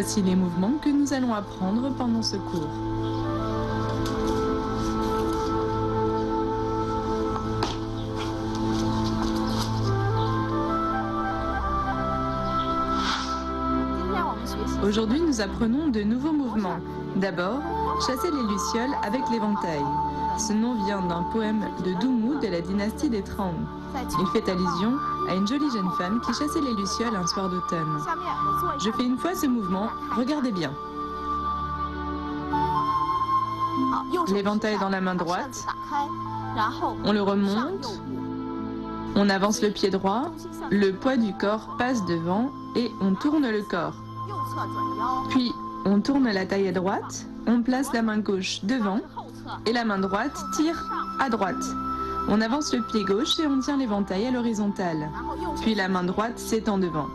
Voici les mouvements que nous allons apprendre pendant ce cours. Aujourd'hui, nous apprenons de nouveaux mouvements. D'abord, chasser les lucioles avec l'éventail. Ce nom vient d'un poème de Doumu de la dynastie des Trang. Il fait allusion à une jolie jeune femme qui chassait les lucioles un soir d'automne. Je fais une fois ce mouvement, regardez bien. L'éventail dans la main droite, on le remonte, on avance le pied droit, le poids du corps passe devant et on tourne le corps. Puis, on tourne la taille à droite, on place la main gauche devant et la main droite tire à droite. On avance le pied gauche et on tient l'éventail à l'horizontale. Puis la main droite s'étend devant.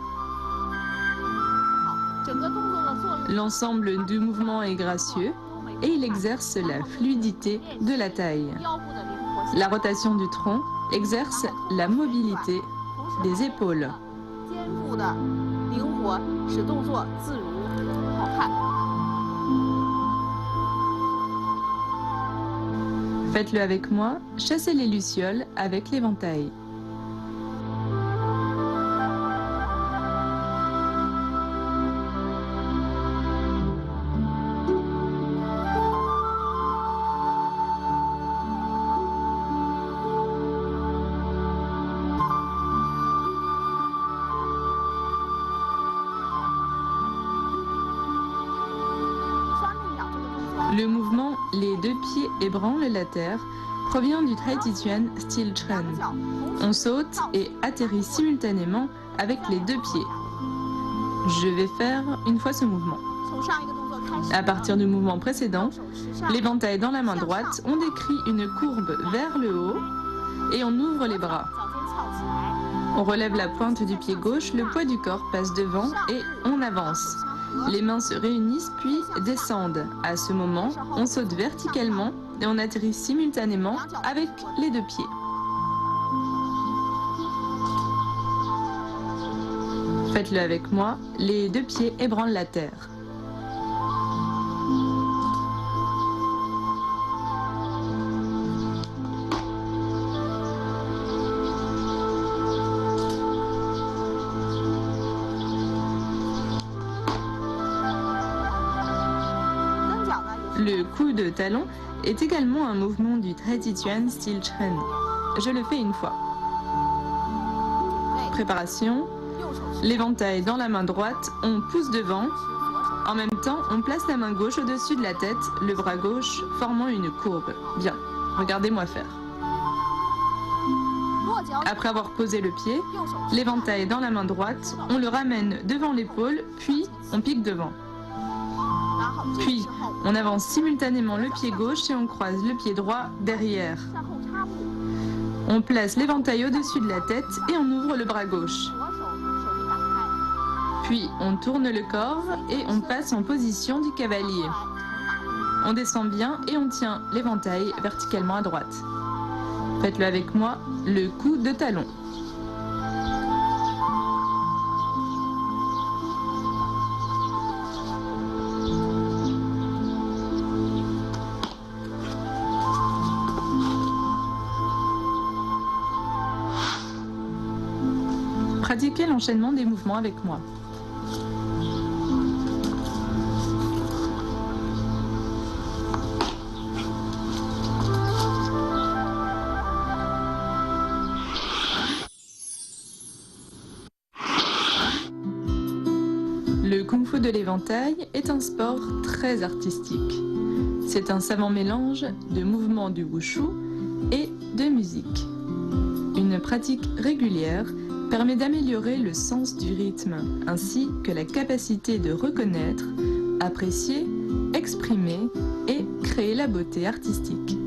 L'ensemble du mouvement est gracieux et il exerce la fluidité de la taille. La rotation du tronc exerce la mobilité des épaules. Faites-le avec moi, chassez les lucioles avec l'éventail. Le mouvement « les deux pieds ébranlent la terre » provient du Thaï-Tien style Chen. On saute et atterrit simultanément avec les deux pieds. Je vais faire une fois ce mouvement. À partir du mouvement précédent, l'éventail dans la main droite, on décrit une courbe vers le haut et on ouvre les bras. On relève la pointe du pied gauche, le poids du corps passe devant et on avance. Les mains se réunissent puis descendent. À ce moment, on saute verticalement et on atterrit simultanément avec les deux pieds. Faites-le avec moi, les deux pieds ébranlent la terre. Le coup de talon est également un mouvement du Thaï-Tien style Chen. Je le fais une fois. Préparation. L'éventail dans la main droite, on pousse devant. En même temps, on place la main gauche au-dessus de la tête, le bras gauche formant une courbe. Bien, regardez-moi faire. Après avoir posé le pied, l'éventail dans la main droite, on le ramène devant l'épaule, puis on pique devant. Puis, on avance simultanément le pied gauche et on croise le pied droit derrière. On place l'éventail au-dessus de la tête et on ouvre le bras gauche. Puis, on tourne le corps et on passe en position du cavalier. On descend bien et on tient l'éventail verticalement à droite. Faites-le avec moi, le coup de talon. Pratiquez l'enchaînement des mouvements avec moi. Le kung-fu de l'éventail est un sport très artistique. C'est un savant mélange de mouvements du wushu et de musique. Une pratique régulière permet d'améliorer le sens du rythme, ainsi que la capacité de reconnaître, apprécier, exprimer et créer la beauté artistique.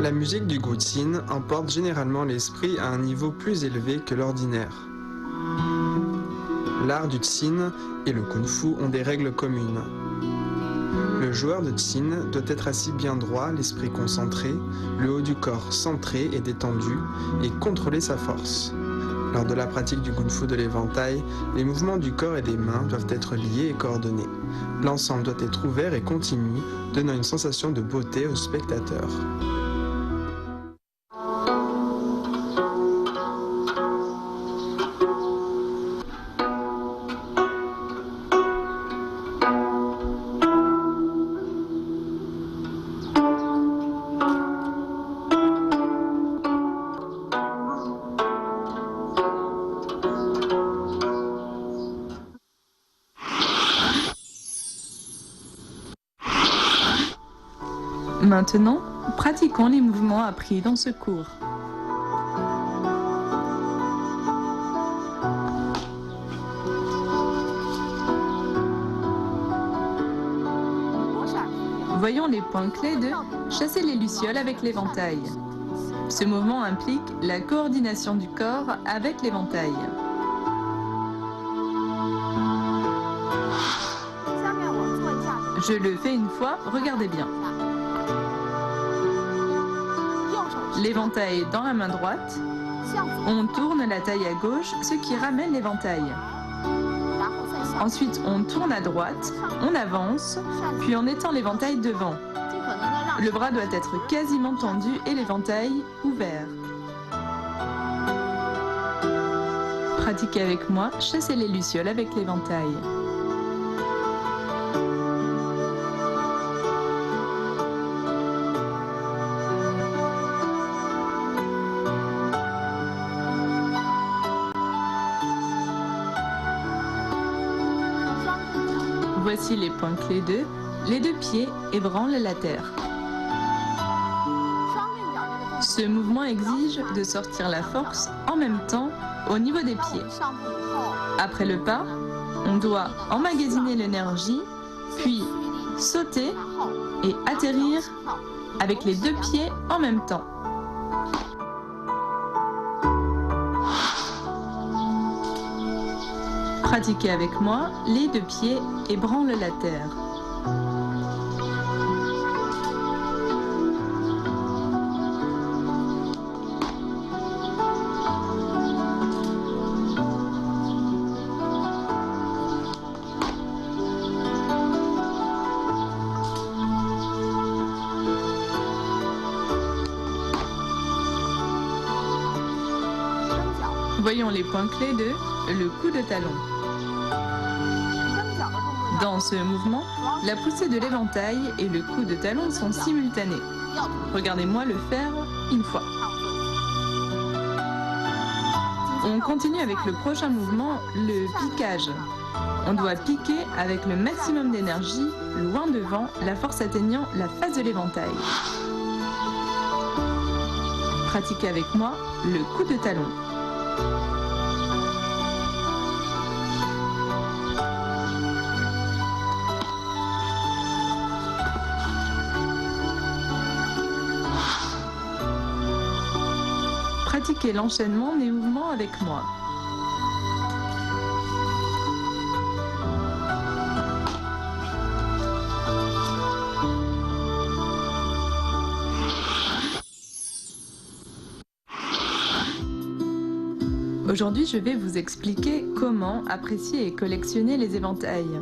La musique du Guzheng emporte généralement l'esprit à un niveau plus élevé que l'ordinaire. L'art du Xin et le Kung-Fu ont des règles communes. Le joueur de Qin doit être assis bien droit, l'esprit concentré, le haut du corps centré et détendu, et contrôler sa force. Lors de la pratique du Kung Fu de l'éventail, les mouvements du corps et des mains doivent être liés et coordonnés. L'ensemble doit être ouvert et continu, donnant une sensation de beauté aux spectateurs. Maintenant, pratiquons les mouvements appris dans ce cours. Voyons les points clés de chasser les lucioles avec l'éventail. Ce mouvement implique la coordination du corps avec l'éventail. Je le fais une fois, regardez bien. L'éventail dans la main droite, on tourne la taille à gauche, ce qui ramène l'éventail. Ensuite, on tourne à droite, on avance, puis on étend l'éventail devant. Le bras doit être quasiment tendu et l'éventail ouvert. Pratiquez avec moi, chassez les lucioles avec l'éventail. Voici les points clés de les deux pieds ébranlent la terre. Ce mouvement exige de sortir la force en même temps au niveau des pieds. Après le pas, on doit emmagasiner l'énergie, puis sauter et atterrir avec les deux pieds en même temps. Pratiquez avec moi, les deux pieds ébranlent la terre. Voyons les points clés de le coup de talon. Dans ce mouvement, la poussée de l'éventail et le coup de talon sont simultanés. Regardez-moi le faire une fois. On continue avec le prochain mouvement, le piquage. On doit piquer avec le maximum d'énergie, loin devant, la force atteignant la face de l'éventail. Pratiquez avec moi le coup de talon. Pratiquez l'enchaînement des mouvements avec moi. Aujourd'hui, je vais vous expliquer comment apprécier et collectionner les éventails.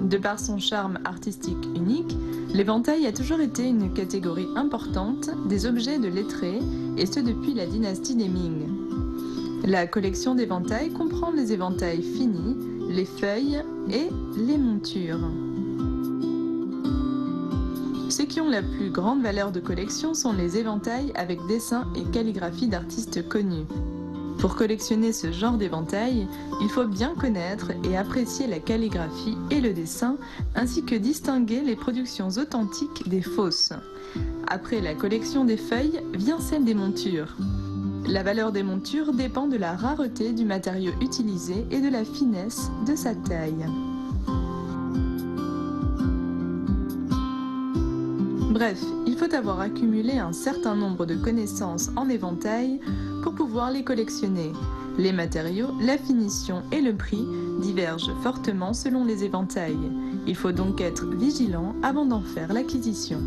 De par son charme artistique unique, l'éventail a toujours été une catégorie importante des objets de lettrés, et ce depuis la dynastie des Ming. La collection d'éventails comprend les éventails finis, les feuilles et les montures. Ceux qui ont la plus grande valeur de collection sont les éventails avec dessins et calligraphie d'artistes connus. Pour collectionner ce genre d'éventail, il faut bien connaître et apprécier la calligraphie et le dessin, ainsi que distinguer les productions authentiques des fausses. Après la collection des feuilles, vient celle des montures. La valeur des montures dépend de la rareté du matériau utilisé et de la finesse de sa taille. Bref, il faut avoir accumulé un certain nombre de connaissances en éventail pour pouvoir les collectionner. Les matériaux, la finition et le prix divergent fortement selon les éventails. Il faut donc être vigilant avant d'en faire l'acquisition.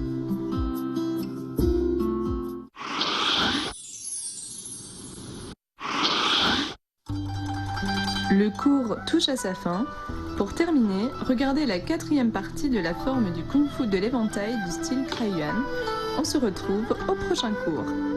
Le cours touche à sa fin. Pour terminer, regardez la 4e partie de la forme du Kung Fu de l'éventail du style Taiyuan. On se retrouve au prochain cours.